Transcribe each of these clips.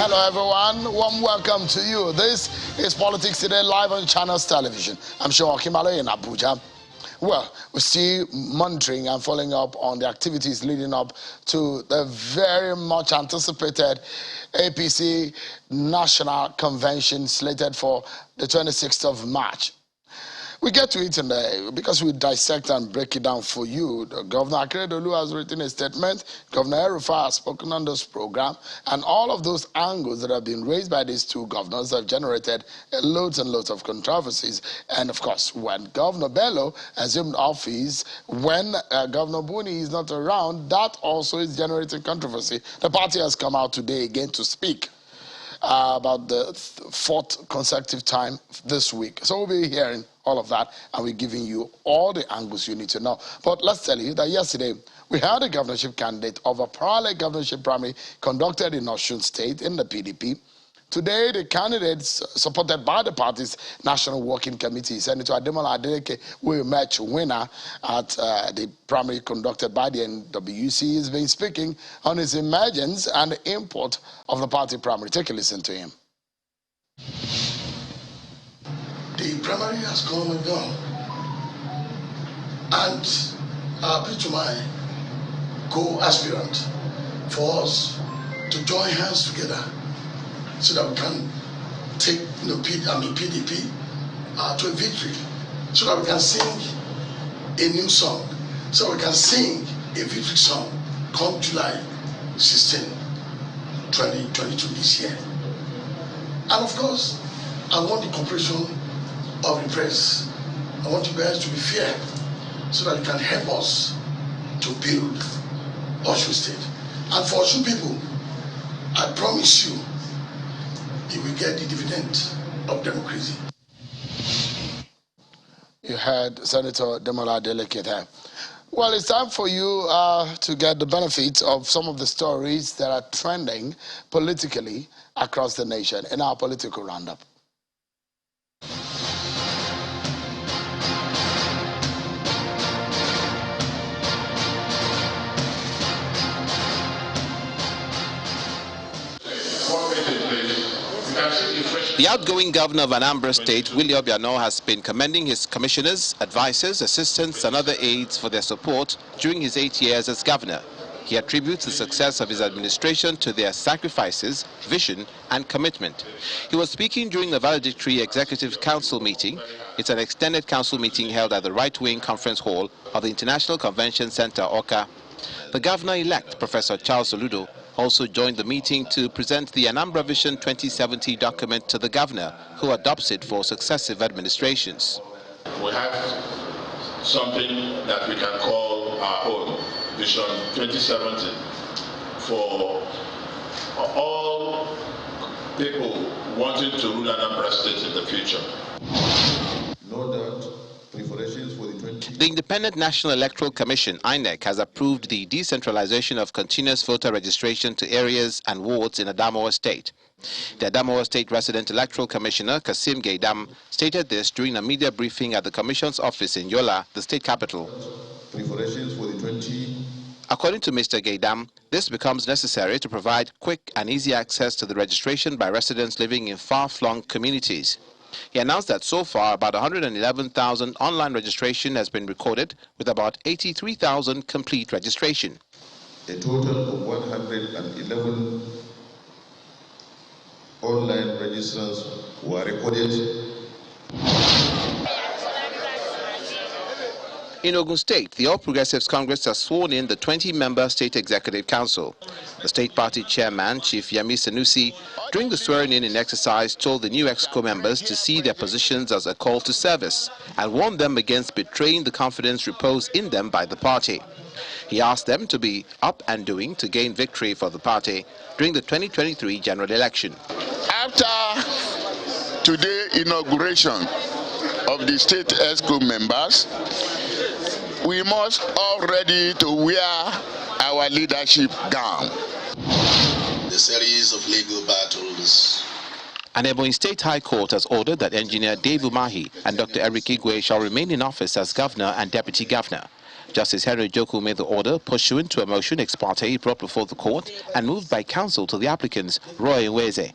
Hello everyone, warm welcome to you. This is Politics Today live on Channels Television. I'm Sean Kimalo in Abuja. Well, we're still monitoring and following up on the activities leading up to the very much anticipated APC National Convention slated for the 26th of March. We get to it today because we dissect and break it down for you. Governor Akeredolu has written a statement. Governor El-Rufai has spoken on this program. And all of those angles that have been raised by these two governors have generated loads and loads of controversies. And of course, when Governor Bello assumed office, when Governor Buni is not around, that also is generating controversy. The party has come out today again to speak about the fourth consecutive time this week. So we'll be hearing all of that, and we're giving you all the angles you need to know. But let's tell you that yesterday, we had a governorship candidate of a parallel governorship primary conducted in Osun State in the PDP. Today, the candidates supported by the party's National Working Committee, Senator Ademola Adeleke, will emerge winner at the primary conducted by the NWC. He's been speaking on his emergence and the import of the party primary. Take a listen to him. The primary has come and gone. And I appeal to my co-aspirant for us to join hands together so that we can take PDP to a victory, so that we can sing a new song, so we can sing a victory song come July 16, 2022 this year. And of course, I want the cooperation of the press. I want you guys to be fair so that you can help us to build Osun State. And for Osun people, I promise you, you will get the dividend of democracy. You heard Senator Ademola Adeleke there. Well, it's time for you to get the benefits of some of the stories that are trending politically across the nation in our political roundup. The outgoing governor of Anambra State, Willie Obiano, has been commending his commissioners, advisors, assistants and other aides for their support during his 8 years as governor. He attributes the success of his administration to their sacrifices, vision and commitment. He was speaking during the valedictory Executive Council meeting. It's an extended council meeting held at the right-wing conference hall of the International Convention Center, Awka. The governor-elect, Professor Charles Oludo, also joined the meeting to present the Anambra Vision 2070 document to the governor, who adopts it for successive administrations. We have something that we can call our own Vision 2070 for all people wanting to rule Anambra State in the future. No doubt. The Independent National Electoral Commission, INEC, has approved the decentralization of continuous voter registration to areas and wards in Adamawa State. The Adamawa State Resident Electoral Commissioner, Kasim Gaidam, stated this during a media briefing at the Commission's office in Yola, the state capital. According to Mr. Gaidam, this becomes necessary to provide quick and easy access to the registration by residents living in far-flung communities. He announced that so far about 111,000 online registration has been recorded, with about 83,000 complete registration. A total of 111 online registrants were recorded. In Ogun State, the All Progressives Congress has sworn in the 20-member State Executive Council. The state party chairman, Chief Yemi Sanusi, during the swearing-in exercise, told the new EXCO members to see their positions as a call to service and warned them against betraying the confidence reposed in them by the party. He asked them to be up and doing to gain victory for the party during the 2023 general election. After today's inauguration of the state EXCO members, we must all ready to wear our leadership gown. The series of legal battles. An Ebonyi State High Court has ordered that Engineer Dave Umahi and Dr. Eric Igwe shall remain in office as governor and deputy governor. Justice Henry Joku made the order pursuant to a motion ex parte brought before the court and moved by counsel to the applicants, Roy Nweze.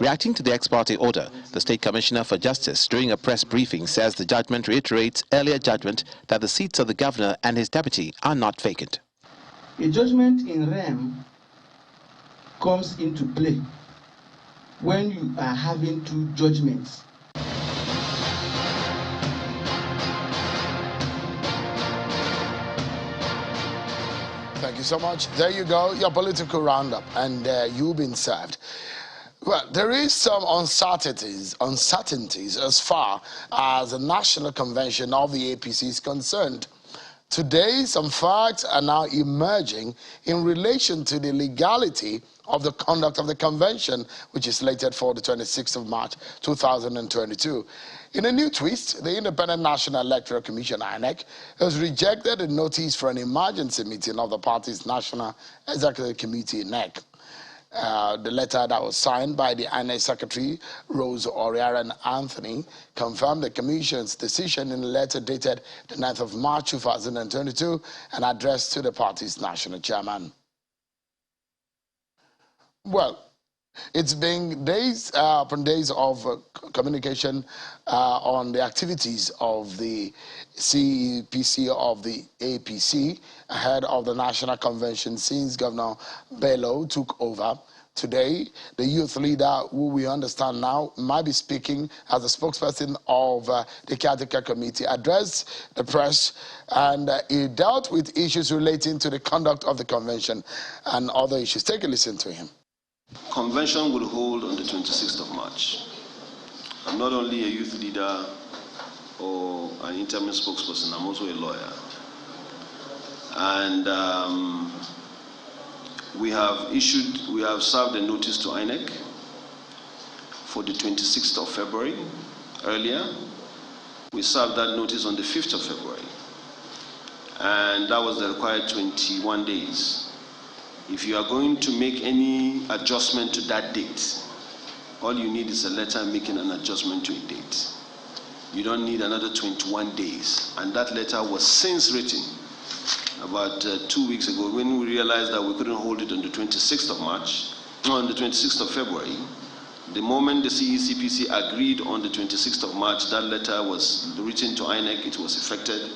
Reacting to the ex parte order, the State Commissioner for Justice during a press briefing says the judgment reiterates earlier judgment that the seats of the governor and his deputy are not vacant. A judgment in rem comes into play when you are having two judgments. Thank you so much. There you go, your political roundup, and you've been served. Well, there is some uncertainties as far as the National Convention of the APC is concerned. Today, some facts are now emerging in relation to the legality of the conduct of the convention, which is slated for the 26th of March 2022. In a new twist, the Independent National Electoral Commission, INEC, has rejected a notice for an emergency meeting of the party's National Executive Committee, NEC. The letter that was signed by the INEC Secretary, Rose Oriaran Anthony, confirmed the Commission's decision in a letter dated the 9th of March 2022 and addressed to the party's national chairman. Well, it's been days upon days of communication on the activities of the CEPC of the APC ahead of the National Convention since Governor Bello took over. Today, the youth leader, who we understand now might be speaking as a spokesperson of the caretaker committee, addressed the press, and he dealt with issues relating to the conduct of the convention and other issues. Take a listen to him. Convention will hold on the 26th of March. I'm not only a youth leader or an interim spokesperson, I'm also a lawyer. And we have served a notice to INEC for the 26th of February. Earlier, we served that notice on the 5th of February. And that was the required 21 days. If you are going to make any adjustment to that date, all you need is a letter making an adjustment to a date. You don't need another 21 days. And that letter was since written about 2 weeks ago when we realized that we couldn't hold it on the 26th of March, on the 26th of February. The moment the CECPC agreed on the 26th of March, that letter was written to INEC, it was effected.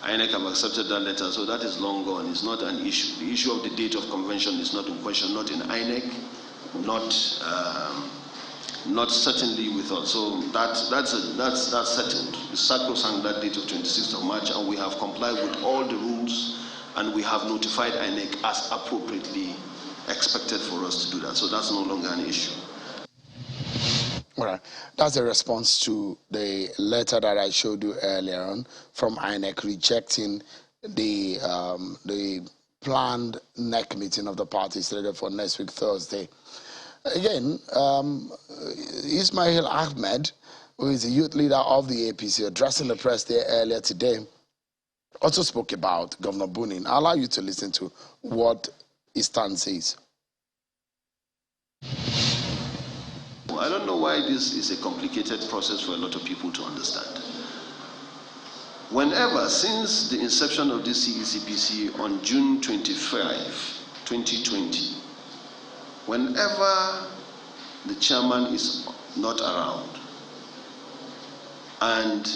INEC have accepted that letter, so that is long gone. It's not an issue. The issue of the date of convention is not in question, not in INEC, not certainly with us. So that's settled. It's sacrosanct, that date of 26th of March, and we have complied with all the rules, and we have notified INEC as appropriately expected for us to do that. So that's no longer an issue. All right. That's a response to the letter that I showed you earlier on from INEC rejecting the planned NEC meeting of the party slated for next week, Thursday. Again, Ismail Ahmed, who is the youth leader of the APC, addressing the press there earlier today, also spoke about Governor Bunin. I'll allow you to listen to what his stand says. I don't know why this is a complicated process for a lot of people to understand. Whenever, since the inception of this CECPC on June 25, 2020, whenever the chairman is not around and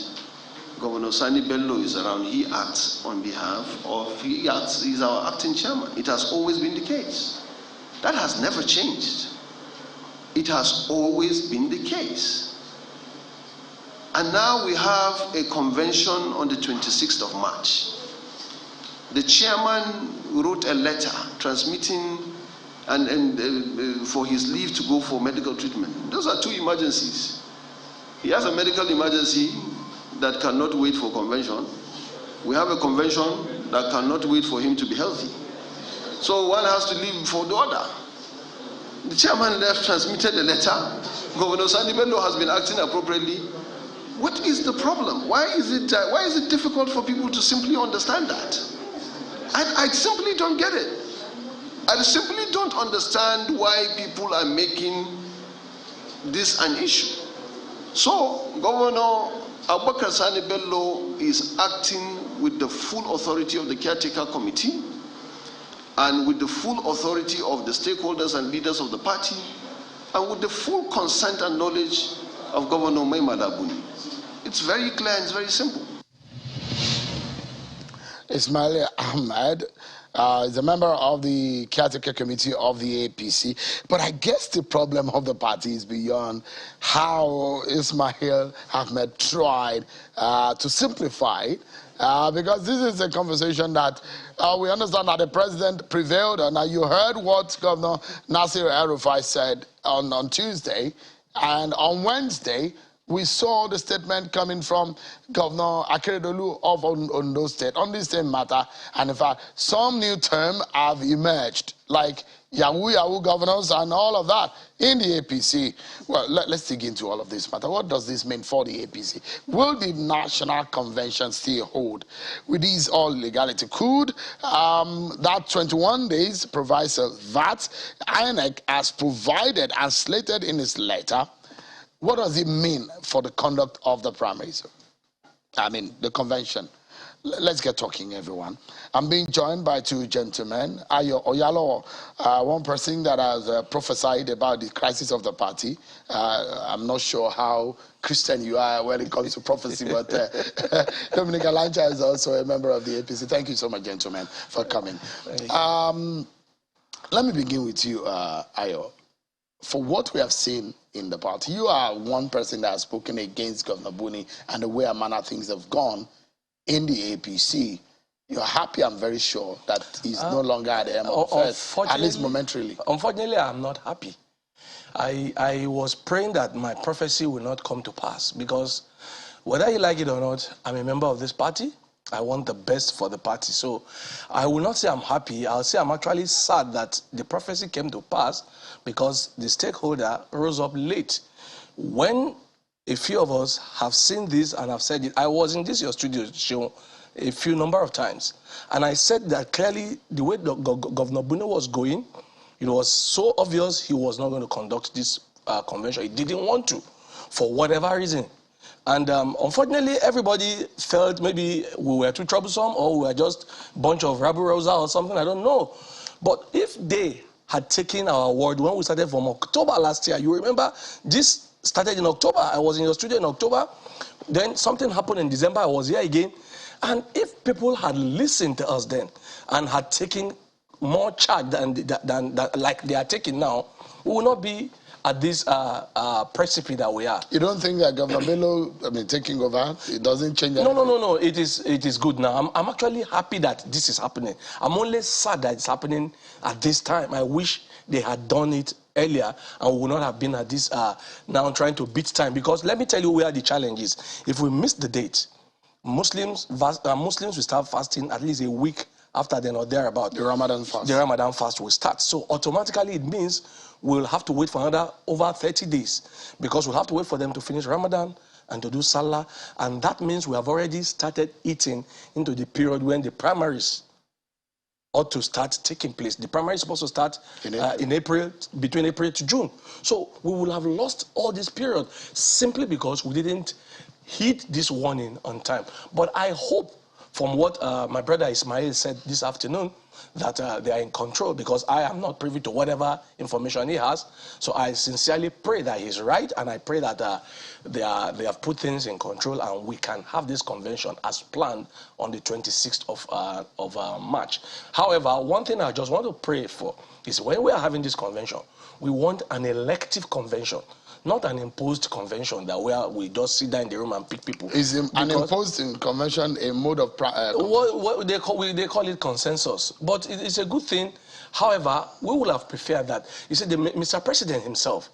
Governor Sani Bello is around, he acts on behalf of, he's our acting chairman. It has always been the case. That has never changed. It has always been the case. And now we have a convention on the 26th of March. The chairman wrote a letter transmitting and for his leave to go for medical treatment. Those are two emergencies. He has a medical emergency that cannot wait for convention. We have a convention that cannot wait for him to be healthy. So one has to leave for the other. The chairman left, transmitted a letter. Governor Sani Bello has been acting appropriately. What is the problem? Why is it difficult for people to simply understand that? I simply don't get it. I simply don't understand why people are making this an issue. So Governor Abubakar Sani Bello is acting with the full authority of the caretaker committee and with the full authority of the stakeholders and leaders of the party and with the full consent and knowledge of Governor Maimada Buni. It's very clear and it's very simple. Ismail Ahmed is a member of the caretaker committee of the APC. But I guess the problem of the party is beyond how Ismail Ahmed tried to simplify it. Because this is a conversation that we understand that the president prevailed on. Now, you heard what Governor Nasir El-Rufai said on Tuesday, and on Wednesday, we saw the statement coming from Governor Akeredolu of Ondo State on this same matter. And in fact, some new terms have emerged, like Yahoo governors and all of that in the APC. Well, let's dig into all of this matter. What does this mean for the APC? Will the National Convention still hold with these all legality? Could that 21 days provides that INEC has provided and slated in its letter? What does it mean for the conduct of the primaries? I mean, the convention. Let's get talking, everyone. I'm being joined by two gentlemen. Ayo Oyalo, one person that has prophesied about the crisis of the party. I'm not sure how Christian you are when it comes to prophecy, but Dominic Alancha is also a member of the APC. Thank you so much, gentlemen, for coming. Let me begin with you, Ayo. For what we have seen in the party, you are one person that has spoken against Governor Buni and the way and manner things have gone in the APC. You're happy, I'm very sure, that he's no longer at the helm of affairs, at least momentarily. Unfortunately, I'm not happy. I was praying that my prophecy will not come to pass because whether you like it or not, I'm a member of this party. I want the best for the party. So I will not say I'm happy. I'll say I'm actually sad that the prophecy came to pass because the stakeholder rose up late. When a few of us have seen this and have said it, I was in your studio show a few number of times. And I said that clearly the way Governor Buni was going, it was so obvious he was not going to conduct this convention. He didn't want to, for whatever reason. And unfortunately, everybody felt maybe we were too troublesome or we were just a bunch of rabble-rouser or something, I don't know. But if they had taken our word when we started from October last year, you remember this started in October. I was in your studio in October. Then something happened in December. I was here again. And if people had listened to us then and had taken more charge than like they are taking now, we will not be at this precipice that we are. You don't think that Governor Bello, taking over, it doesn't change anything? No. It is good now. I'm actually happy that this is happening. I'm only sad that it's happening at this time. I wish they had done it earlier and we would not have been at this now trying to beat time. Because let me tell you where the challenge is. If we miss the date, Muslims will start fasting at least a week after then or thereabout. The Ramadan fast. The Ramadan fast will start. So automatically it means we'll have to wait for another over 30 days because we'll have to wait for them to finish Ramadan and to do Salah. And that means we have already started eating into the period when the primaries ought to start taking place. The primary is supposed to start in April, between April to June. So we will have lost all this period simply because we didn't heed this warning on time. But I hope from what my brother Ismail said this afternoon, that they are in control because I am not privy to whatever information he has. So I sincerely pray that he's right, and I pray that they have put things in control and we can have this convention as planned on the 26th of March. However, one thing I just want to pray for is when we are having this convention, we want an elective convention. Not an imposed convention that where we just sit down in the room and pick people. Is an imposed convention a mode of what they call it consensus, but it's a good thing. However, we would have preferred that. You see, Mr. President himself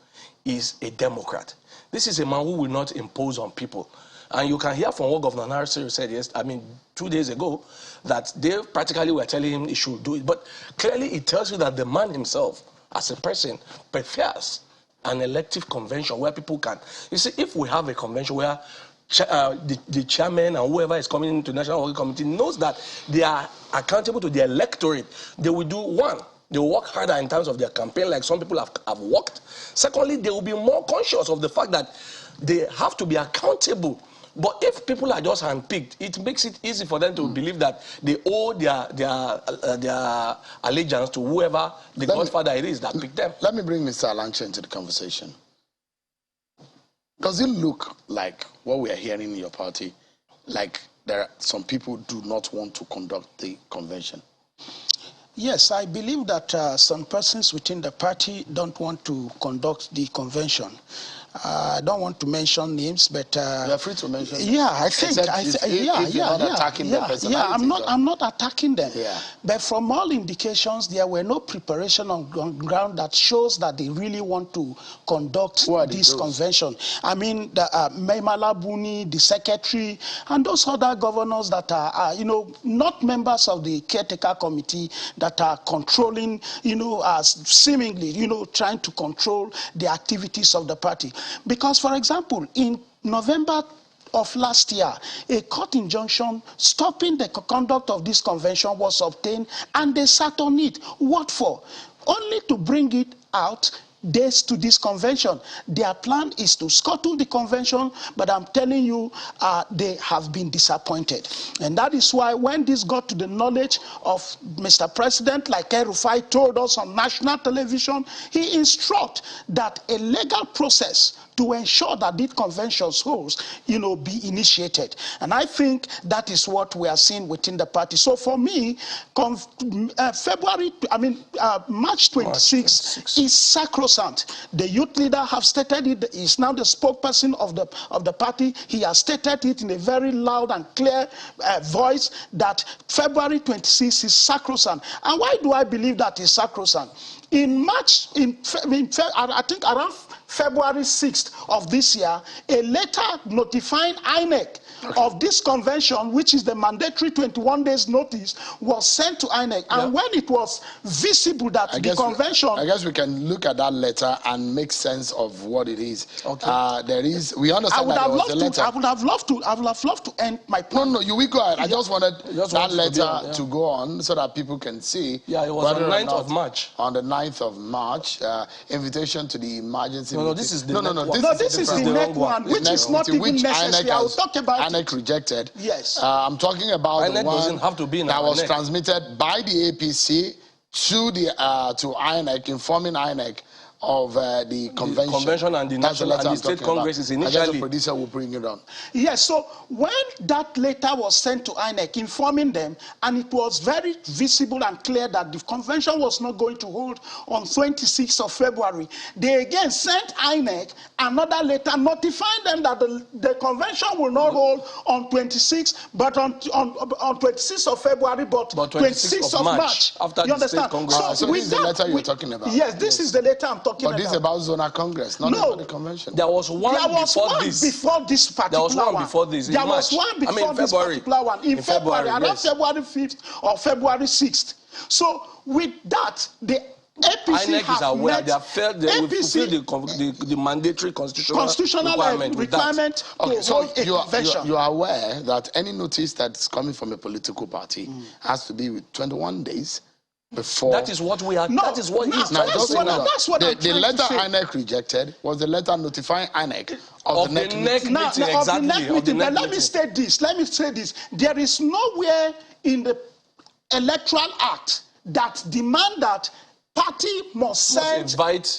is a Democrat. This is a man who will not impose on people. And you can hear from what Governor Nasir said 2 days ago, that they practically were telling him he should do it. But clearly it tells you that the man himself, as a person, prefers an elective convention where people can. You see, if we have a convention where the chairman and whoever is coming into the National Working Committee knows that they are accountable to the electorate, they will do one. They will work harder in terms of their campaign like some people have worked. Secondly, they will be more conscious of the fact that they have to be accountable But if people are just handpicked, it makes it easy for them to believe that they owe their allegiance to whoever the godfather it is that picked them. Let me bring Mr. Alanche into the conversation. Does it look like what we are hearing in your party, like there are some people do not want to conduct the convention? Yes, I believe that some persons within the party don't want to conduct the convention. I don't want to mention names, but you are free to mention. Yeah, I think. I'm not attacking them. Yeah. But from all indications, there were no preparation on ground that shows that they really want to conduct this convention. I mean, the Maimala Buni, the secretary, and those other governors that are, not members of the caretaker committee that are controlling, seemingly, trying to control the activities of the party. Because, for example, in November of last year, a court injunction stopping the conduct of this convention was obtained, and they sat on it. What for? Only to bring it out days to this convention. Their plan is to scuttle the convention, but I'm telling you, they have been disappointed. And that is why when this got to the knowledge of Mr. President, like El-Rufai told us on national television, he instructed that a legal process to ensure that these conventions holds, be initiated. And I think that is what we are seeing within the party. So for me, March 26 is sacrosanct. The youth leader have stated it. He's now the spokesperson of the party. He has stated it in a very loud and clear voice that February 26 is sacrosanct. And why do I believe that is sacrosanct? In March, I think around February 6th of this year, a letter notifying INEC of this convention, which is the mandatory 21 days notice, was sent to INEC. And when it was visible that the convention... I guess we can look at that letter and make sense of what it is. Okay. We understand that there was a letter. I would have loved to end my point. No, you will go ahead. I just wanted that letter to go on so that people can see. Yeah, it was on the 9th of March. On the 9th of March, invitation to the emergency No, this is the this is the next one, which is not even necessary. I will talk about INEC rejected. Yes. I'm talking about INEC the one doesn't have to be in that was INEC. transmitted by the APC to INEC, informing INEC of the convention. And the national and the state congresses initially. I guess the producer will bring it on. Yes, so when that letter was sent to INEC informing them, and it was very visible and clear that the convention was not going to hold on 26th of February, they again sent INEC another letter notifying them that the convention will not hold on 26th, but on 26th of February, but 26th of March. After you understand? So this is the letter you're talking about? Yes, this is the letter I'm talking about. But this is about Zonal Congress, not about the convention. There was one before this particular There was one before this. There was one before this particular one. In February, around February 5th or February 6th. So with that, the APC INEC is aware they have failed. They will fulfill the mandatory constitutional requirement okay, so you are aware that any notice that's coming from a political party has to be with 21 days before. That is what we are. That is what he's trying to say now. That's what the letter INEC rejected was the letter notifying INEC of the NEC meeting. But let me say this. There is nowhere in the Electoral Act that demand that party must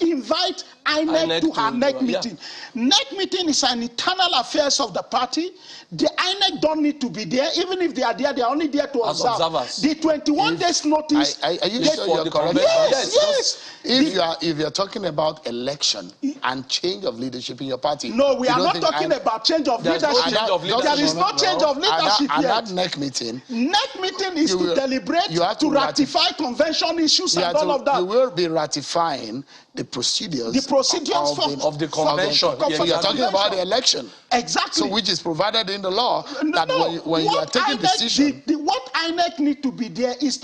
invite INEC to her NEC meeting. NEC meeting is an internal affairs of the party. The INEC don't need to be there. Even if they are there, they are only there to observe. The 21 days notice. Are you sure you're correct? Yes. If you're talking about election and change of leadership in your party. No, we are not talking about change of leadership. There is no change of leadership yet. yet. And that NEC meeting. NEC meeting is to deliberate, to ratify convention issues and all of that. You will be ratifying the procedures. The procedures of the convention. So you're talking about the election. Exactly. So which is provided in the law that when you are taking decision. What INEC need to be there is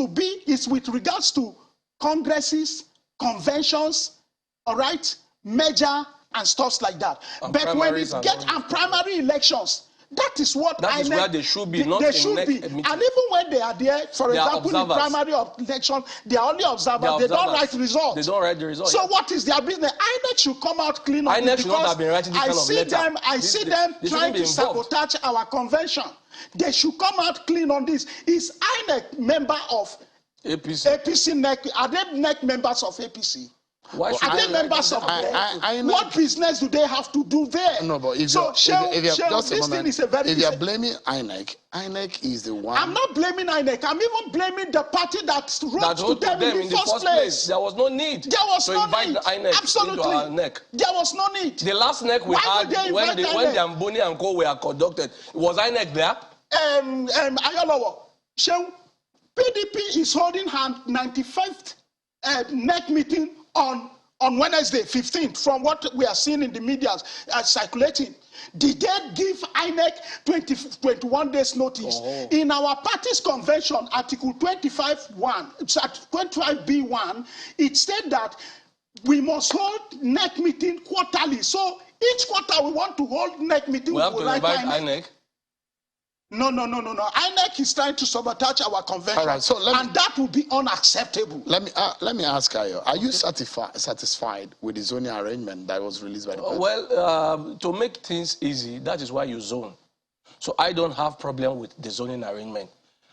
with regards to congresses, conventions, all right, merger and stuff like that. But when it gets primary elections, That is what that is where they should be, not they in should be. meeting. And even when they are there, for They are example, in observers. primary election, they are only observers. They don't write results. They don't write the results. So yeah. what is their business? INEC should come out clean on INEC it should not have been writing this kind of letter. I see them trying to sabotage our convention. They should come out clean on this. Is INEC member of APC NEC? Are they NEC members of APC? Why Are they members of NEC? What business do they have to do there? No, but if you're blaming INEC, INEC is the one. I'm not blaming INEC. I'm even blaming the party that wrote to them in the first place. There was no need. There was to no invite need. The INEC Absolutely. into our NEC. There was no need. The last NEC we had when the Amboni and Co were conducted, was INEC there? Ayolowo, PDP is holding her 95th NEC meeting on Wednesday, 15th, from what we are seeing in the media circulating. Did they give INEC 21 days notice? Oh. In our party's convention, Article 25B1, it said that we must hold NEC meeting quarterly. So each quarter we want to hold NEC meeting. We have to invite INEC. No. INEC is trying to sabotage our convention, all right, and that will be unacceptable. Let me ask Ayo, are you satisfied with the zoning arrangement that was released by the party? Well, to make things easy, that is why you zone. So I don't have problem with the zoning arrangement.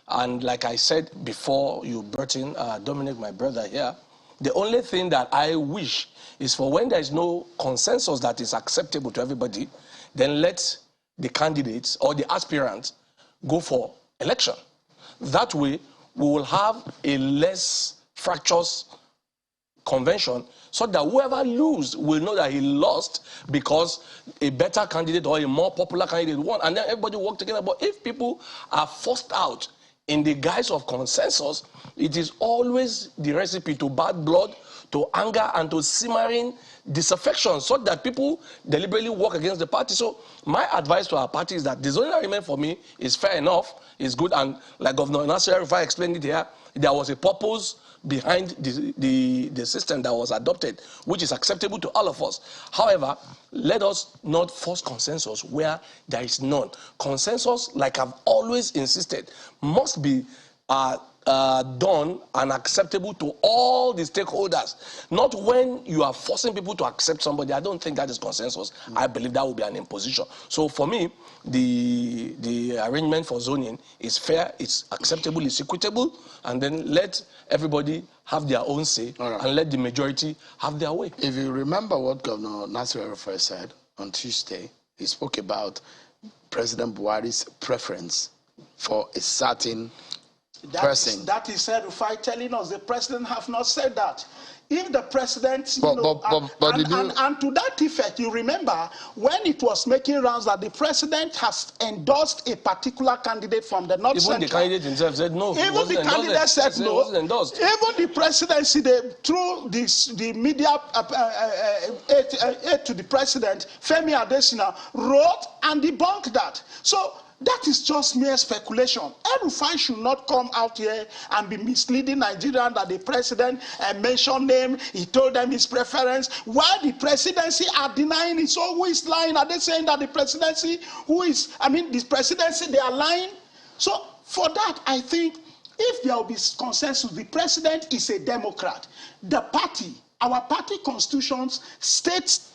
And like I said before you brought in Dominic, my brother here, the only thing that I wish is for when there is no consensus that is acceptable to everybody, then let the candidates or the aspirants go for election. That way, we will have a less fractious convention so that whoever loses will know that he lost because a better candidate or a more popular candidate won, and then everybody work together. But if people are forced out in the guise of consensus, it is always the recipe to bad blood, to anger, and to simmering disaffection, so that people deliberately work against the party. So my advice to our party is that the zoning agreement for me is fair enough, is good, and like Governor Nasir El-Rufai explained it here, there was a purpose behind the system that was adopted, which is acceptable to all of us. However, let us not force consensus where there is none. Consensus, like I've always insisted, must be done and acceptable to all the stakeholders. Not when you are forcing people to accept somebody. I don't think that is consensus. I believe that would be an imposition. So for me, the arrangement for zoning is fair, it's acceptable, it's equitable, and then let everybody have their own say, and let the majority have their way. If you remember what Governor Nasir El-Rufai said on Tuesday, he spoke about President Buhari's preference for a certain person. That is El-Rufai telling us the president have not said that. If the president, and to that effect, you remember when it was making rounds that the president has endorsed a particular candidate from the North Central. Even the candidate himself said no. Even the candidate said no. Wasn't endorsed. Even the presidency, through the media aid to the president, Femi Adesina, wrote and debunked that. So that is just mere speculation. El-Rufai should not come out here and be misleading Nigerians that the president mentioned name, he told them his preference, while the presidency are denying it. So who is lying? Are they saying that the presidency, the presidency, they are lying? So for that, I think if there will be consensus, the president is a Democrat. The party, our party constitutions states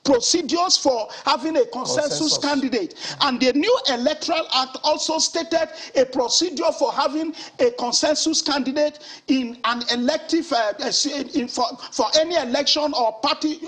procedures for having a consensus candidate, and the new Electoral Act also stated a procedure for having a consensus candidate in an elective for any election or party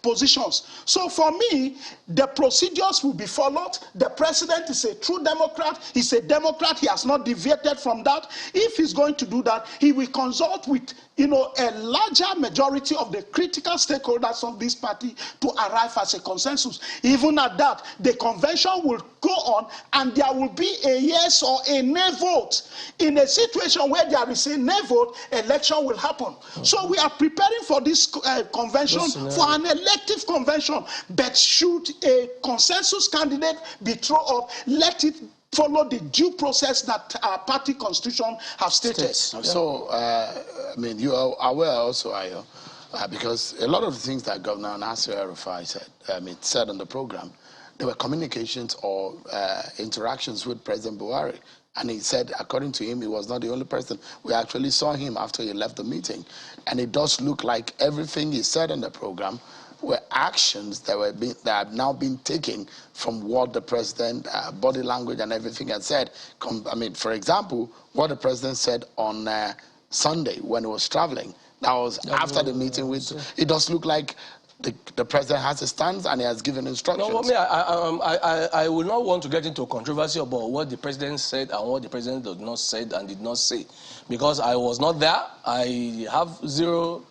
positions. So for me, the procedures will be followed. The president is a true Democrat. He's a Democrat. He has not deviated from that. If he's going to do that, he will consult with a larger majority of the critical stakeholders of this party to arrive as a consensus. Even at that, the convention will go on and there will be a yes or a nay vote. In a situation where there is a nay vote, election will happen. So we are preparing for this convention, for an elective convention. But should a consensus candidate be thrown up, let it follow the due process that our party constitution have stated. So, you are aware also, Ayo, because a lot of the things that Governor Nasir El-Rufai said, said on the program, there were communications or interactions with President Buhari. And he said, according to him, he was not the only person. We actually saw him after he left the meeting. And it does look like everything he said in the program were actions that have now been taken from what the president, body language and everything had said. I mean, for example, what the president said on Sunday when he was traveling, that was after the meeting with, it does look like the president has a stance and he has given instructions. No, I will not want to get into a controversy about what the president said and what the president did not said and did not say, because I was not there. I have zero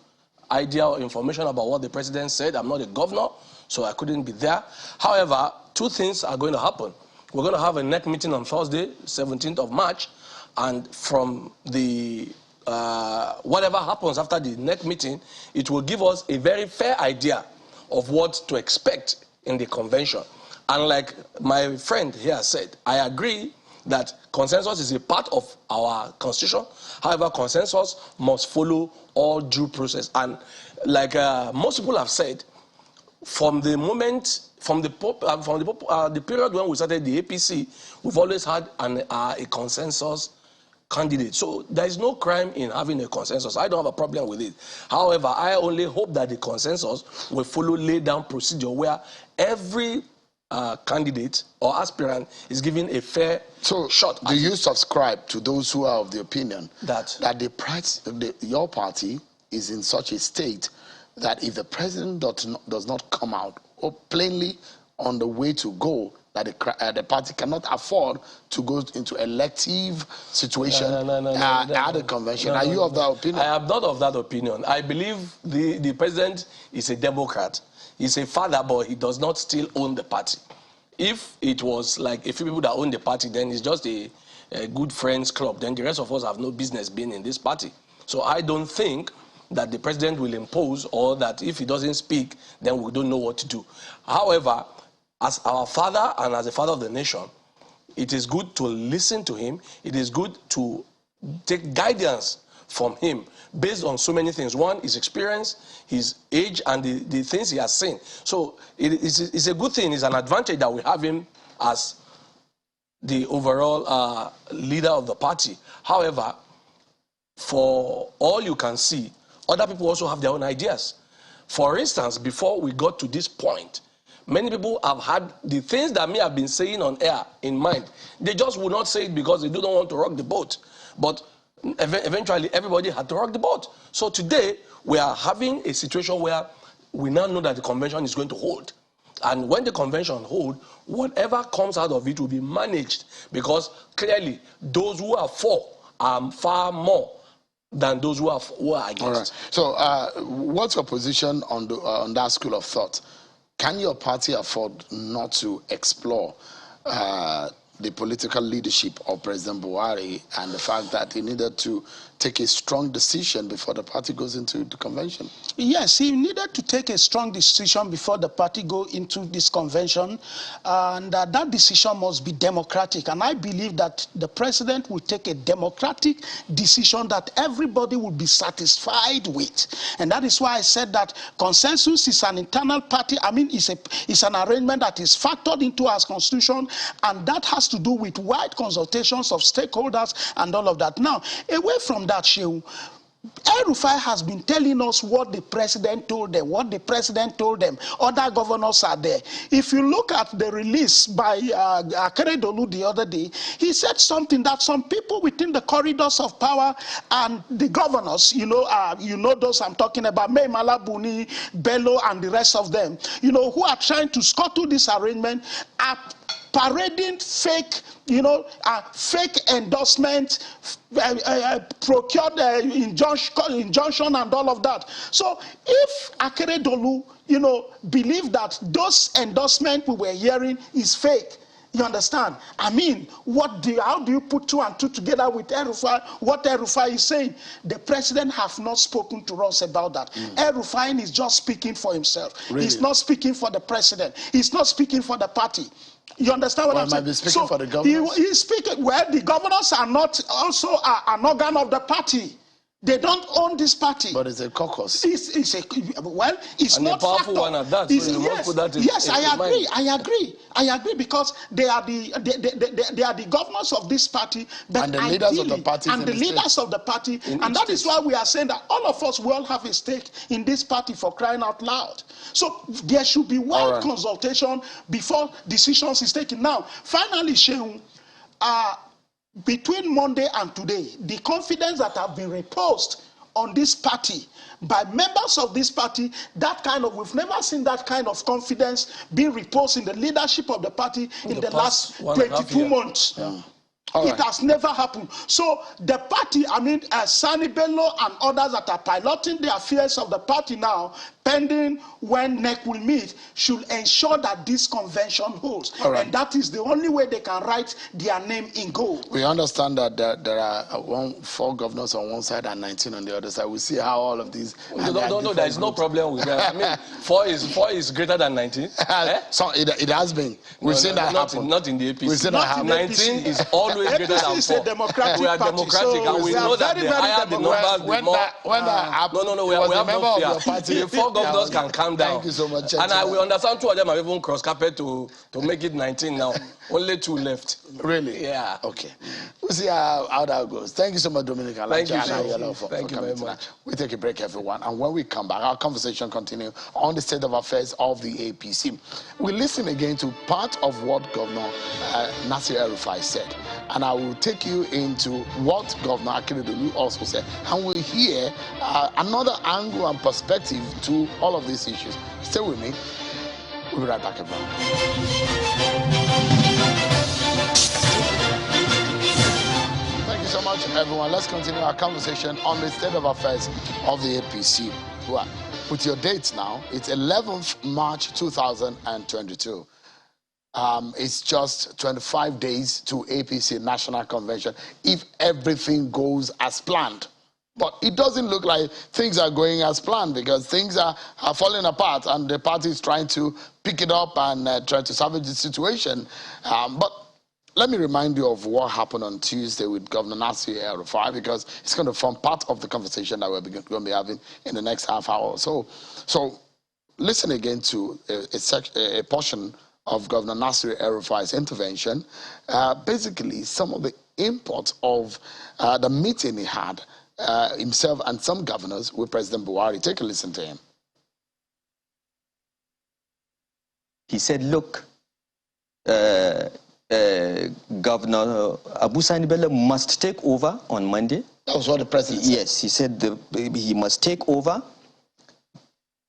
idea or information about what the president said. I'm not a governor, so I couldn't be there. However, two things are going to happen. We're going to have a NEC meeting on Thursday, 17th of March, and from the whatever happens after the NEC meeting, it will give us a very fair idea of what to expect in the convention. And like my friend here said, I agree that consensus is a part of our constitution. However, consensus must follow all due process. And like most people have said, from the moment, from the period when we started the APC, we've always had a consensus candidate. So there is no crime in having a consensus. I don't have a problem with it. However, I only hope that the consensus will follow laid down procedure where every candidate or aspirant is given a fair shot. Do you subscribe to those who are of the opinion that your party is in such a state that if the president does not come out or plainly on the way to go, that the party cannot afford to go into elective situation at the convention? Are you of that opinion? I am not of that opinion. I believe the president is a Democrat. He's a father, but he does not still own the party. If it was like a few people that own the party, then it's just a good friends club. Then the rest of us have no business being in this party. So I don't think that the president will impose, or that if he doesn't speak, then we don't know what to do. However, as our father and as the father of the nation, it is good to listen to him. It is good to take guidance from him based on so many things. One, his experience, his age, and the things he has seen. So it's a good thing. It's an advantage that we have him as the overall leader of the party. However, for all you can see, other people also have their own ideas. For instance, before we got to this point, many people have had the things that me have been saying on air in mind. They just would not say it because they don't want to rock the boat. But eventually, everybody had to rock the boat. So today, we are having a situation where we now know that the convention is going to hold. And when the convention holds, whatever comes out of it will be managed, because clearly, those who are for are far more than those who are against. All right. So what's your position on that school of thought? Can your party afford not to explore the political leadership of President Buhari and the fact that he needed to take a strong decision before the party goes into the convention? Yes, he needed to take a strong decision before the party go into this convention, and that decision must be democratic. And I believe that the president will take a democratic decision that everybody will be satisfied with. And that is why I said that consensus is an internal party. I mean, it's an arrangement that is factored into our constitution, and that has to do with wide consultations of stakeholders and all of that. Now, away from that, Shehu, El-Rufai has been telling us what the president told them, Other governors are there. If you look at the release by Akeredolu the other day, he said something that some people within the corridors of power and the governors, you know those I'm talking about, Mai Mala Buni, Bello, and the rest of them, who are trying to scuttle this arrangement, are parading fake, fake endorsement, procured injunction and all of that. So if Akeredolu, believe that those endorsements we were hearing is fake, you understand? I mean, how do you put two and two together with El-Rufai? What El-Rufai is saying? The president have not spoken to us about that. El-Rufai is just speaking for himself. Really? He's not speaking for the president. He's not speaking for the party. You understand what I'm saying? Might be speaking for the governors? He's speaking. Well, the governors are not also an organ of the party. They don't own this party. But it's a caucus. It's and not a powerful factor. one at that. It's, So you must put that in, yes, in I agree. mind. I agree because they are the governors of this party, but and the leaders of the party, and the leaders of the party, and that is why we are saying that all of us will have a stake in this party, for crying out loud. So there should be wide consultation before decisions is taken. Now, finally, Shehu, between Monday and today, the confidence that have been reposed on this party by members of this party, we've never seen that kind of confidence being reposed in the leadership of the party in the last 22 months. Yeah. It has never happened. So the party, Sani Bello and others that are piloting the affairs of the party now, pending when NEC will meet, should ensure that this convention holds. And that is the only way they can write their name in gold. We understand that there are 4 governors on one side and 19 on the other side. We see how all of these... No, there is no problem with that. 4 is greater than 19. So it has been. We've seen that happen. Not in the APC. We've seen that happen. 19 is always greater than 4. Is a democratic we are party, democratic, so and we know that the higher the numbers, the more... When that happened, we have no fear. The 4 governors can calm down. Thank you so much. And I will understand 2 of them have even crossed carpet to make it 19 now. Only 2 left. Really? Yeah. Okay. We'll see how that goes. Thank you so much, Dominic. Thank you, for Thank you coming very much. tonight. We take a break, everyone. And when we come back, our conversation continues on the state of affairs of the APC. We listen again to part of what Governor Nasir El-Rufai said. And I will take you into what Governor Akeredolu also said. And we'll hear another angle and perspective to all of these issues. Stay with me. We'll be right back, everyone. Thank you so much, everyone. Let's continue our conversation on the state of affairs of the APC. Well, with your dates now, it's 11th March 2022. It's just 25 days to APC National Convention if everything goes as planned. But it doesn't look like things are going as planned, because things are falling apart and the party is trying to pick it up and try to salvage the situation. But let me remind you of what happened on Tuesday with Governor Nasir El-Rufai, because it's going to form part of the conversation that we're going to be having in the next half hour or so. So listen again to a portion of Governor Nasir El-Rufai's intervention, basically some of the import of the meeting he had himself and some governors with President Buhari. Take a listen to him. He said, look, Governor Abu Sani Bello must take over on Monday. That was what the president said. Yes, he said he must take over,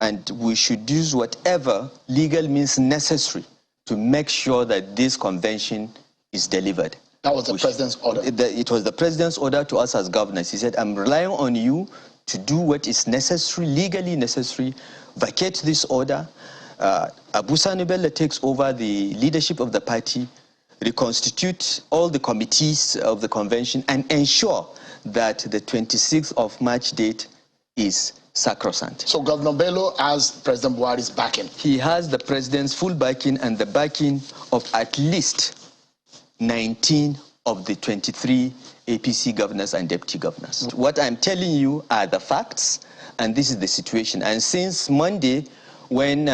and we should use whatever legal means necessary to make sure that this convention is delivered. That was the president's order. It was the president's order to us as governors. He said, I'm relying on you to do what is necessary, legally necessary, vacate this order. Abu Sani Bello takes over the leadership of the party, reconstitute all the committees of the convention, and ensure that the 26th of March date is sacrosanct. So Governor Bello has President Buhari's backing? He has the president's full backing and the backing of at least 19 of the 23 APC governors and deputy governors. What I'm telling you are the facts, and this is the situation. And since Monday, when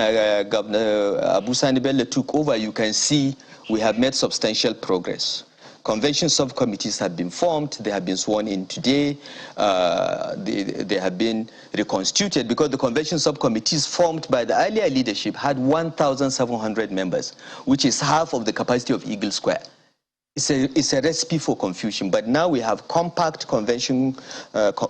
Governor Abu Sani Bello took over, you can see we have made substantial progress. Convention subcommittees have been formed. They have been sworn in today. They have been reconstituted, because the convention subcommittees formed by the earlier leadership had 1,700 members, which is half of the capacity of Eagle Square. It's a recipe for confusion. But now we have compact convention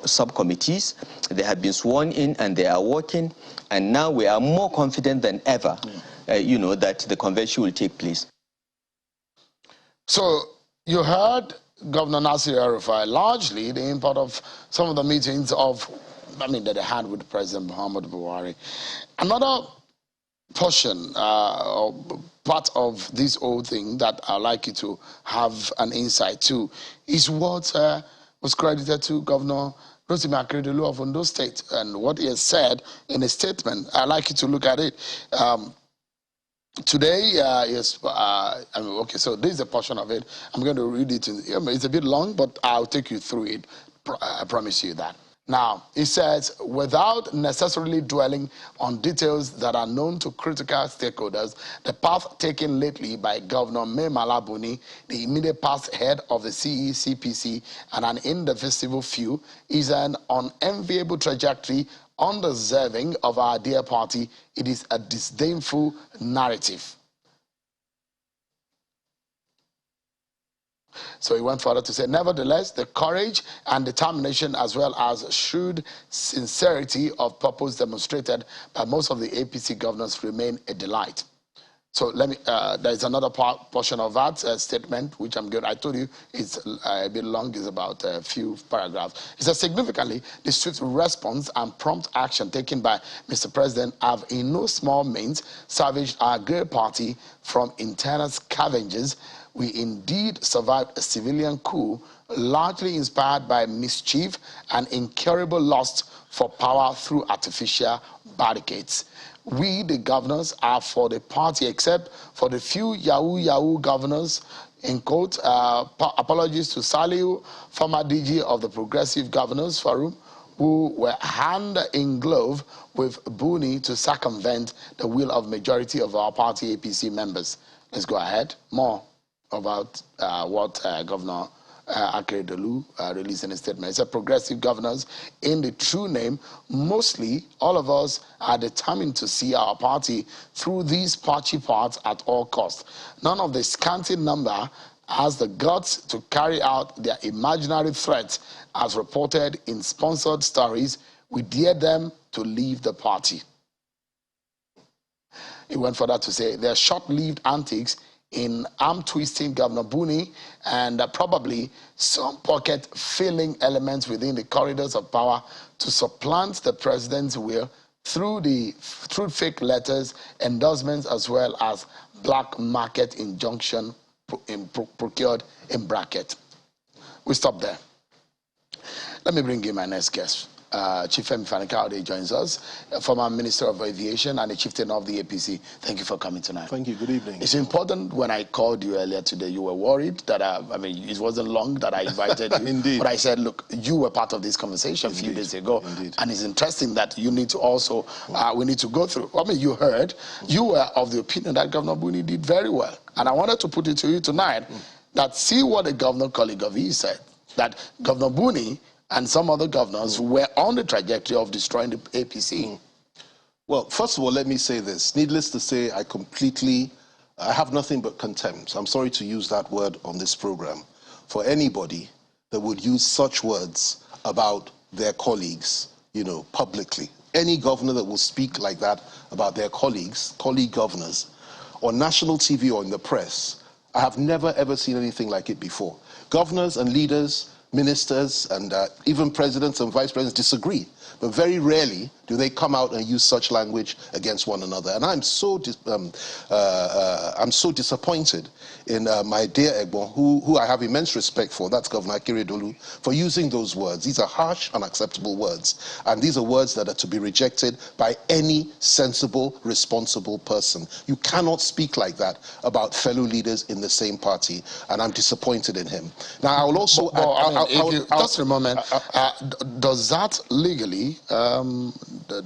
subcommittees. They have been sworn in and they are working. And now we are more confident than ever, that the convention will take place. So you heard Governor Nasir El-Rufai, largely the import of some of the meetings that they had with President Muhammadu Buhari. Another portion or part of this whole thing that I'd like you to have an insight to is what was credited to Governor Rotimi Akeredolu of Ondo State, and what he has said in a statement. I'd like you to look at it. Today, okay, so this is a portion of it. I'm going to read it. It's a bit long, but I'll take you through it. I promise you that. Now, he says, without necessarily dwelling on details that are known to critical stakeholders, the path taken lately by Governor Mai Mala Buni, the immediate past head of the CECPC, and an indivisible few, is an unenviable trajectory undeserving of our dear party. It is a disdainful narrative. So he went further to say, nevertheless, the courage and determination as well as shrewd sincerity of purpose demonstrated by most of the APC governors remain a delight. So let me, there's another portion of that statement, which I'm good. I told you it's a bit long, it's about a few paragraphs. It says, significantly, the swift response and prompt action taken by Mr. President have in no small means salvaged our great party from internal scavengers. We indeed survived a civilian coup, largely inspired by mischief and incurable lust for power through artificial barricades. We, the governors, are for the party, except for the few Yahoo governors, in quote, apologies to Saliu, former DG of the Progressive Governors Forum, who were hand in glove with Buni to circumvent the will of majority of our party APC members. Let's go ahead. More about what Governor Akeredolu released in a statement. He said, progressive governors, in the true name, mostly all of us are determined to see our party through these patchy parts at all costs. None of the scanty number has the guts to carry out their imaginary threats as reported in sponsored stories. We dare them to leave the party. He went further to say, their short-lived antics in arm-twisting Governor Buni and probably some pocket-filling elements within the corridors of power to supplant the president's will through fake letters, endorsements, as well as black market injunction procured in bracket. We stop there. Let me bring you my next guest. Chief Femi Fani-Kayode joins us, former Minister of Aviation and the chieftain of the APC. Thank you for coming tonight. Thank you. Good evening. It's important. When I called you earlier today, you were worried that, I mean, it wasn't long that I invited you. Indeed. But I said, look, you were part of this conversation a few days ago. Indeed. And it's interesting that you need to also, we need to go through. I mean, you heard, you were of the opinion that Governor Buni did very well. And I wanted to put it to you tonight that see what the governor colleague of his said, that Governor Buni and some other governors were on the trajectory of destroying the APC. Well, first of all, let me say this. Needless to say, I have nothing but contempt. I'm sorry to use that word on this program for anybody that would use such words about their colleagues, you know, publicly. Any governor that will speak like that about their colleague governors, on national TV or in the press, I have never ever seen anything like it before. Governors and leaders, ministers and even presidents and vice presidents disagree, but very rarely do they come out and use such language against one another. And I'm so disappointed in my dear Egbon, who I have immense respect for, that's Governor Akeredolu, for using those words. These are harsh, unacceptable words, and these are words that are to be rejected by any sensible, responsible person. You cannot speak like that about fellow leaders in the same party, and I'm disappointed in him. Now, I will also... just a moment. Does that legally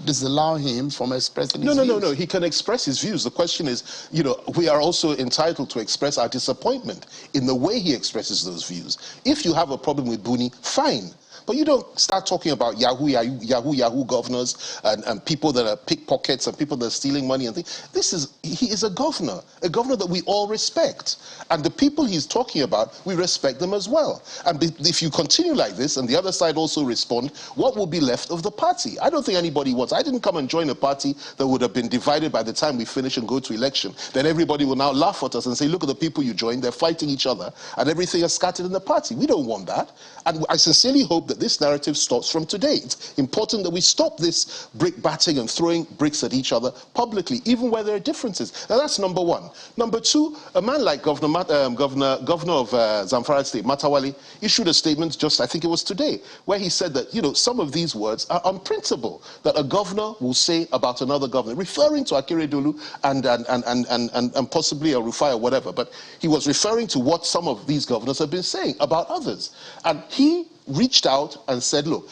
disallow him from expressing his views? No. He can express his views. The question is, you know, we are also entitled to express our disappointment in the way he expresses those views. If you have a problem with Buni, fine. But you don't start talking about Yahoo governors and people that are pickpockets and people that are stealing money and things. He is a governor that we all respect. And the people he's talking about, we respect them as well. And if you continue like this and the other side also respond, what will be left of the party? I don't think anybody wants. I didn't come and join a party that would have been divided by the time we finish and go to election. Then everybody will now laugh at us and say, look at the people you joined, they're fighting each other and everything is scattered in the party. We don't want that. And I sincerely hope that this narrative stops from today. It's important that we stop this brick batting and throwing bricks at each other publicly, even where there are differences. Now that's number one. Number two, a man like Governor of Zamfara State, Matawale, issued a statement just, I think it was today, where he said that, you know, some of these words are unprintable, that a governor will say about another governor, referring to Akeredolu and possibly a Rufai or whatever, but he was referring to what some of these governors have been saying about others. And he reached out and said, look,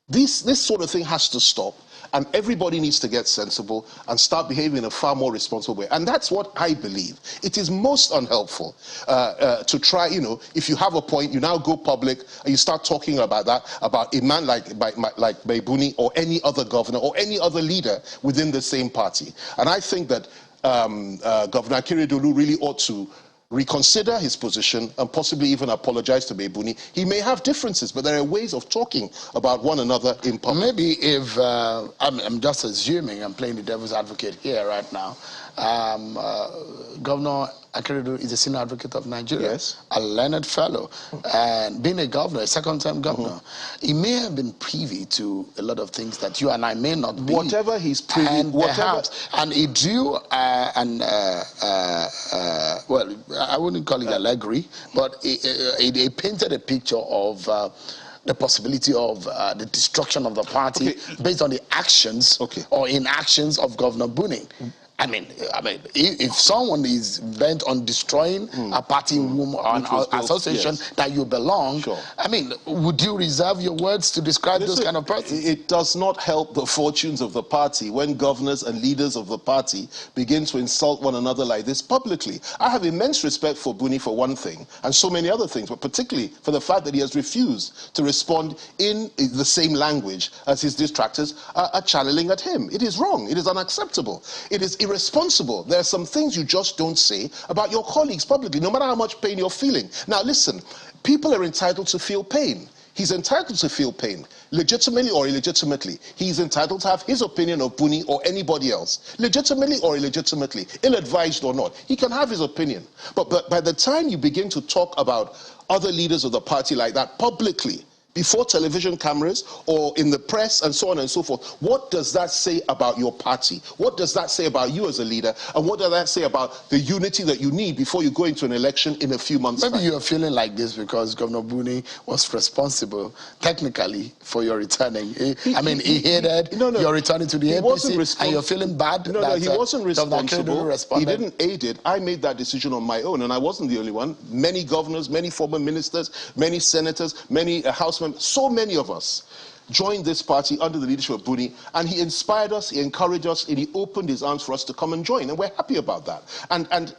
This sort of thing has to stop, and everybody needs to get sensible and start behaving in a far more responsible way. And that's what I believe. It is most unhelpful to try, if you have a point, you now go public and you start talking about that, about a man like Buni or any other governor or any other leader within the same party. And I think that Governor Akeredolu really ought to reconsider his position and possibly even apologize to Buni. He may have differences, but there are ways of talking about one another in public. Maybe if, I'm just assuming, I'm playing the devil's advocate here right now, Governor Akeredolu is a senior advocate of Nigeria, yes, a learned fellow, and being a governor, a second-term governor, he may have been privy to a lot of things that you and I may not be. Whatever he's privy, and perhaps, and he drew well, I wouldn't call it allegory, but he painted a picture of the possibility of the destruction of the party based on the actions or inactions of Governor Buni. I mean, if someone is bent on destroying a party room or an association that you belong, I mean, would you reserve your words to describe those kind of persons? It does not help the fortunes of the party when governors and leaders of the party begin to insult one another like this publicly. I have immense respect for Buni for one thing, and so many other things, but particularly for the fact that he has refused to respond in the same language as his detractors are channeling at him. It is wrong. It is unacceptable. It is irresponsible. There are some things you just don't say about your colleagues publicly, no matter how much pain you're feeling. Now listen, people are entitled to feel pain. He's entitled to feel pain, legitimately or illegitimately. He's entitled to have his opinion of Buni or anybody else, legitimately or illegitimately, ill-advised or not. He can have his opinion. But by the time you begin to talk about other leaders of the party like that publicly, before television cameras or in the press and so on and so forth, what does that say about your party? What does that say about you as a leader? And what does that say about the unity that you need before you go into an election in a few months' time? Maybe you're feeling like this because Governor Buni was responsible, technically, for your returning. He hated your returning to the APC, and you're feeling bad. No, he wasn't responsible. He didn't aid it. I made that decision on my own, and I wasn't the only one. Many governors, many former ministers, many senators, many House members, so many of us joined this party under the leadership of Buni, and he inspired us, he encouraged us, and he opened his arms for us to come and join, and we're happy about that. And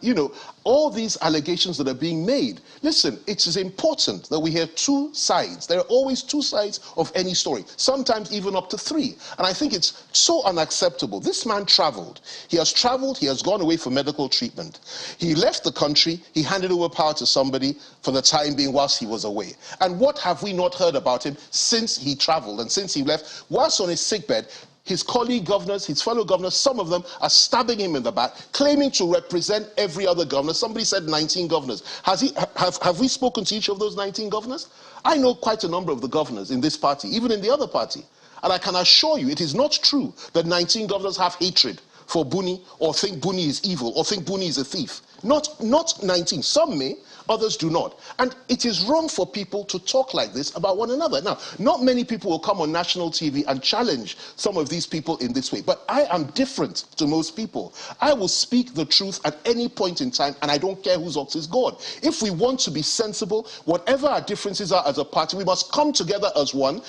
all these allegations that are being made, listen, it is important that we hear two sides. There are always two sides of any story, sometimes even up to three. And I think it's so unacceptable. This man traveled. He has gone away for medical treatment. He left the country, he handed over power to somebody for the time being whilst he was away. And what have we not heard about him since he traveled and since he left? Whilst on his sickbed, his colleague governors, his fellow governors, some of them are stabbing him in the back, claiming to represent every other governor. Somebody said 19 governors. Have we spoken to each of those 19 governors? I know quite a number of the governors in this party, even in the other party. And I can assure you, it is not true that 19 governors have hatred for Buni or think Buni is evil or think Buni is a thief. Not 19. Some may, others do not. And it is wrong for people to talk like this about one another. Now, not many people will come on national TV and challenge some of these people in this way. But I am different to most people. I will speak the truth at any point in time, and I don't care whose ox is God. If we want to be sensible, whatever our differences are as a party, we must come together as one,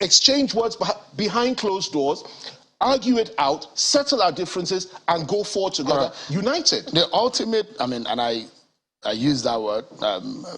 exchange words behind closed doors, argue it out, settle our differences, and go forward together, united. The ultimate, and I use that word,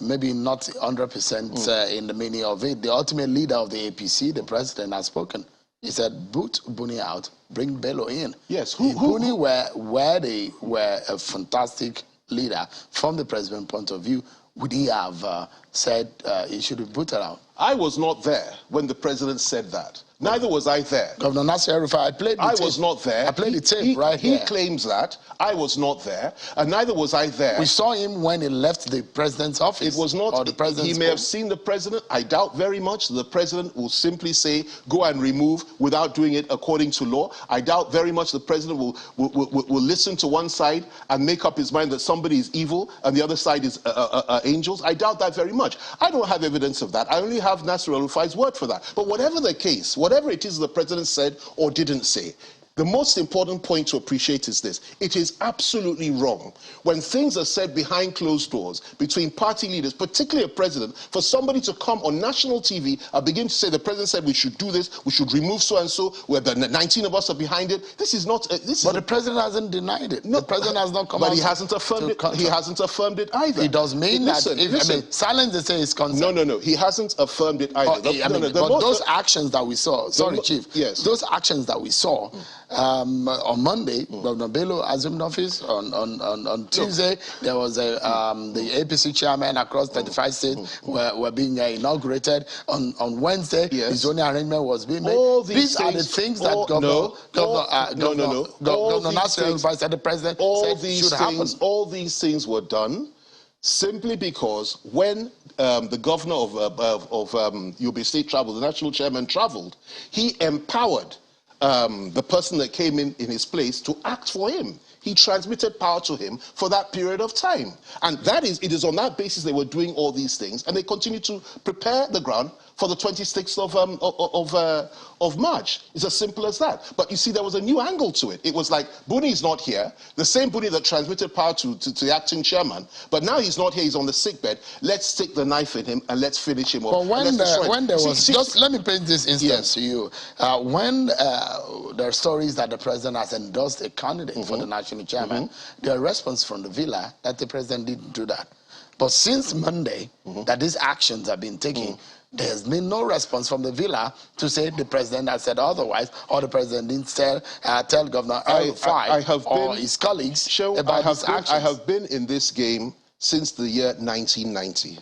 maybe not 100% in the meaning of it. The ultimate leader of the APC, the president, has spoken. He said, boot Buni out, bring Bello in. Yes, Buni were a fantastic leader from the president's point of view, would he have said he should be booted out? I was not there when the president said that. Neither was I there. Governor Nasir El-Rufai, I played the tape. I was not there. I played the tape right here. He claims that. I was not there. And neither was I there. We saw him when he left the president's office. It was not. Or the president's he may have seen the president. I doubt very much the president will simply say, go and remove without doing it according to law. I doubt very much the president will listen to one side and make up his mind that somebody is evil and the other side is angels. I doubt that very much. I don't have evidence of that. I only have Nasir El-Rufai's word for that. But whatever the case, whatever it is the president said or didn't say, The most important point to appreciate is this. It is absolutely wrong when things are said behind closed doors between party leaders, particularly a president, for somebody to come on national TV and begin to say the president said we should do this, we should remove so-and-so, where the 19 of us are behind it. This is not... But the president hasn't denied it. No, the president has not come out. But he hasn't affirmed it. He hasn't affirmed it either. It does mean listen, that if silence, they say, is consent. No. He hasn't affirmed it either. But those actions that we saw, Chief, yes, those actions that we saw on Monday, Governor Bello assumed office. On Tuesday, there was the APC chairman across 35 states were being inaugurated. On Wednesday, the zoning arrangement was being made. These are the things that Governor Nasser said the president said should happen. All these things were done simply because when the governor of Yobe State traveled, the national chairman traveled, he empowered the person that came in his place to act for him. He transmitted power to him for that period of time. And it is on that basis they were doing all these things, and they continue to prepare the ground for the 26th of March. It's as simple as that. But you see, there was a new angle to it. It was like, Buni is not here, the same Buni that transmitted power to the acting chairman, but now he's not here, he's on the sickbed. Let's stick the knife in him and let's finish him off. But let me paint this instance to you. When there are stories that the president has endorsed a candidate for the national chairman, the response from the villa that the president didn't do that. But since Monday, that these actions have been taken, there's been no response from the villa to say the president has said otherwise, or the president didn't tell Governor El-Rufai or his colleagues about his actions. I have been in this game since the year 1990.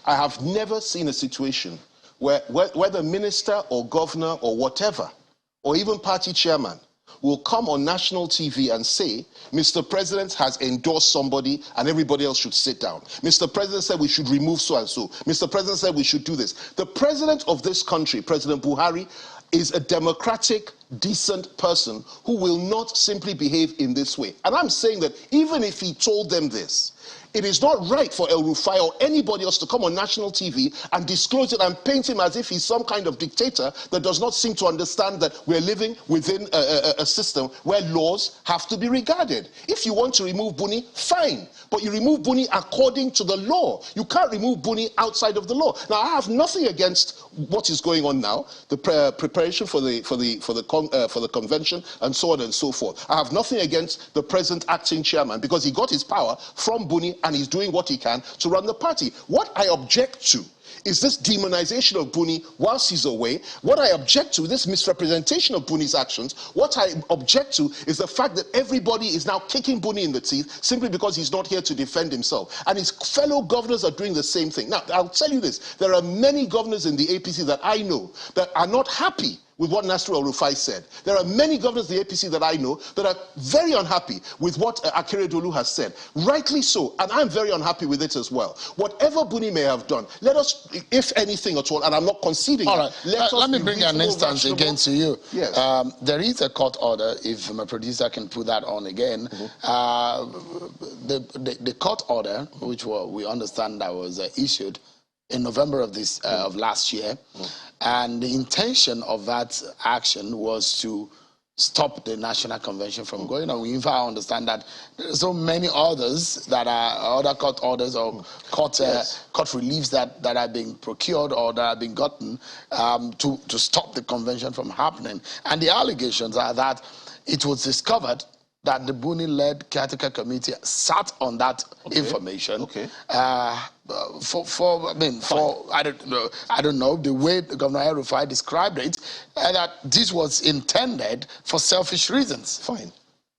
I have never seen a situation where the minister or governor or whatever, or even party chairman, will come on national TV and say, Mr. President has endorsed somebody and everybody else should sit down. Mr. President said we should remove so-and-so. Mr. President said we should do this. The president of this country, President Buhari, is a democratic, decent person who will not simply behave in this way. And I'm saying that even if he told them this, it is not right for El-Rufai or anybody else to come on national TV and disclose it and paint him as if he's some kind of dictator that does not seem to understand that we're living within a system where laws have to be regarded. If you want to remove Buni, fine, but you remove Buni according to the law. You can't remove Buni outside of the law. Now, I have nothing against what is going on now, the preparation for the convention and so on and so forth. I have nothing against the present acting chairman because he got his power from Buni and he's doing what he can to run the party. What I object to is this demonization of Buni whilst he's away. What I object to, this misrepresentation of Buni's actions. What I object to is the fact that everybody is now kicking Buni in the teeth simply because he's not here to defend himself. And his fellow governors are doing the same thing. Now, I'll tell you this. There are many governors in the APC that I know that are not happy with what Nasir El-Rufai said. There are many governors of the APC that I know that are very unhappy with what Akeredolu has said. Rightly so, and I'm very unhappy with it as well. Whatever Buni may have done, let us, if anything at all, and I'm not conceding that, let me bring an instance again to you. Yes. There is a court order, if my producer can put that on again. The court order, which we understand that was issued in November of last year, and the intention of that action was to stop the National Convention from going on. We in fact understand that there are so many others that are other court orders or court reliefs that are being procured or that are being gotten to stop the convention from happening. And the allegations are that it was discovered that the Buni-led caretaker committee sat on that information. I don't know the way Governor El-Rufai described it, that this was intended for selfish reasons. Fine.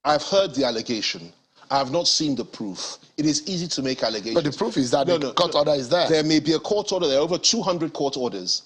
I've heard the allegation. I have not seen the proof. It is easy to make allegations. But the proof is that the court order is there. There may be a court order. There are over 200 court orders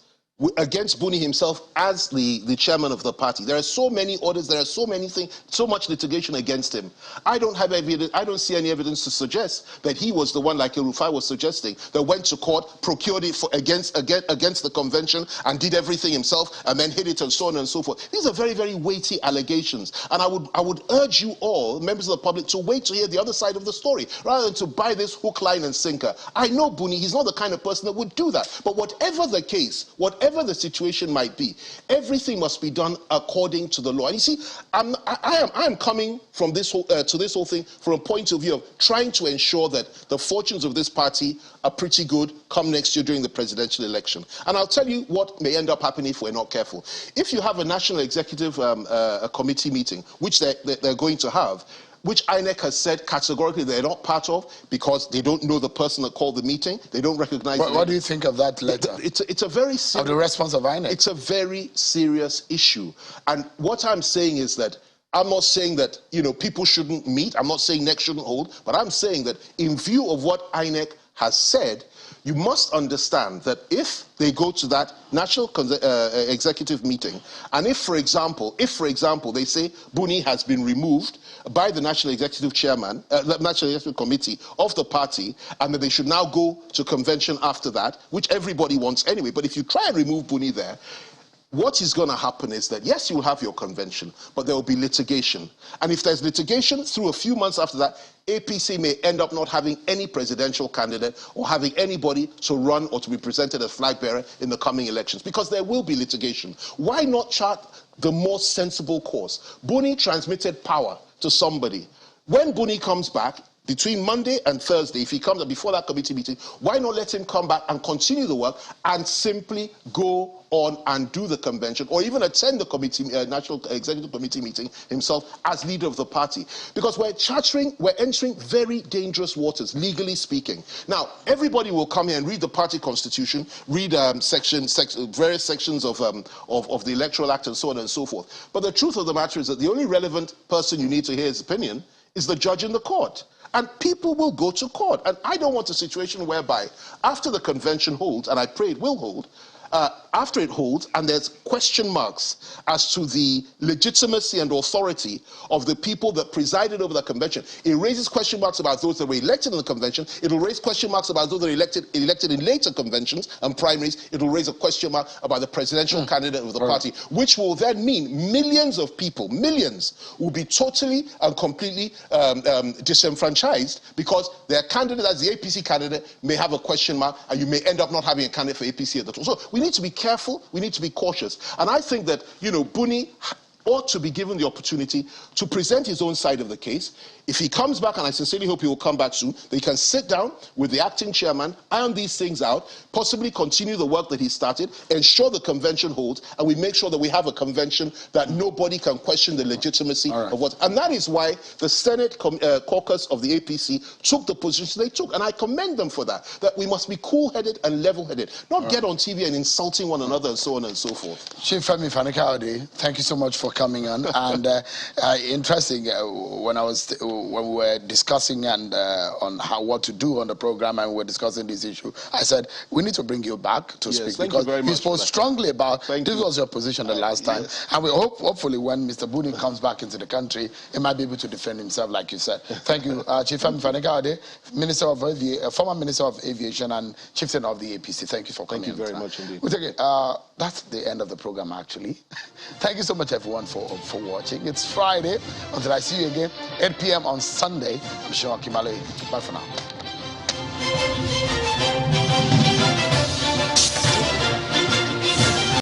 against Buni himself as the chairman of the party. There are so many orders, there are so many things, so much litigation against him. I don't have evidence, I don't see any evidence to suggest that he was the one, like El-Rufai was suggesting, that went to court, procured it against the convention and did everything himself and then hid it and so on and so forth. These are very, very weighty allegations. And I would urge you all, members of the public, to wait to hear the other side of the story rather than to buy this hook, line and sinker. I know Buni, he's not the kind of person that would do that. But whatever the case, whatever whatever the situation might be, everything must be done according to the law. And you see, I am coming from this whole, to this whole thing from a point of view of trying to ensure that the fortunes of this party are pretty good come next year during the presidential election. And I'll tell you what may end up happening if we're not careful. If you have a National Executive Committee meeting, which they're going to have, which INEC has said categorically they're not part of because they don't know the person that called the meeting, they don't recognize... What do you think of that letter? It's a very serious... Of the response of INEC? It's a very serious issue. And what I'm saying is that I'm not saying that, you know, people shouldn't meet. I'm not saying NEC shouldn't hold. But I'm saying that in view of what INEC has said, you must understand that if they go to that national executive meeting, and if, for example, they say Buni has been removed by the National Executive Chairman, National Executive Committee of the party, and that they should now go to convention after that, which everybody wants anyway. But if you try and remove Buni there, what is going to happen is that, yes, you will have your convention, but there will be litigation. And if there's litigation, through a few months after that, APC may end up not having any presidential candidate or having anybody to run or to be presented as flag bearer in the coming elections, because there will be litigation. Why not chart the more sensible course? Buni transmitted power to somebody. When Buni comes back, between Monday and Thursday, if he comes up before that committee meeting, why not let him come back and continue the work and simply go on and do the convention, or even attend the committee, National Executive Committee meeting himself as leader of the party? Because we're entering very dangerous waters, legally speaking. Now, everybody will come here and read the party constitution, read various sections of the Electoral Act and so on and so forth. But the truth of the matter is that the only relevant person you need to hear his opinion is the judge in the court. And people will go to court. And I don't want a situation whereby after the convention holds, and I pray it will hold, after it holds and there's question marks as to the legitimacy and authority of the people that presided over the convention. It raises question marks about those that were elected in the convention. It will raise question marks about those that are elected in later conventions and primaries. It will raise a question mark about the presidential candidate of the party, which will then mean millions of people, millions, will be totally and completely disenfranchised because their candidate, as the APC candidate, may have a question mark, and you may end up not having a candidate for APC at the top. So we need to be careful, we need to be cautious. And I think that, you know, Buni ought to be given the opportunity to present his own side of the case. If he comes back, and I sincerely hope he will come back soon, they can sit down with the acting chairman, iron these things out, possibly continue the work that he started, ensure the convention holds, and we make sure that we have a convention that nobody can question the legitimacy of what. And that is why the Senate caucus of the APC took the position they took, and I commend them for that. That we must be cool-headed and level-headed, not get on TV and insulting one another and so on and so forth. Chief Femi Fani-Kayode, thank you so much for coming on. And interesting, when we were discussing on what to do on the program, and we were discussing this issue, I said we need to bring you back to speak, because you spoke strongly about this was your position the last time, and we hopefully when Mr. Buni comes back into the country, he might be able to defend himself, like you said. Thank you, Chief Femi Fani-Kayode, former Minister of Aviation and Chieftain of the APC. Thank you for coming. Thank you very much indeed. That's the end of the program, actually. Thank you so much, everyone, for watching. It's Friday. Until I see you again, 8 p.m. on Sunday, I'm Sean Kimale. Bye for now.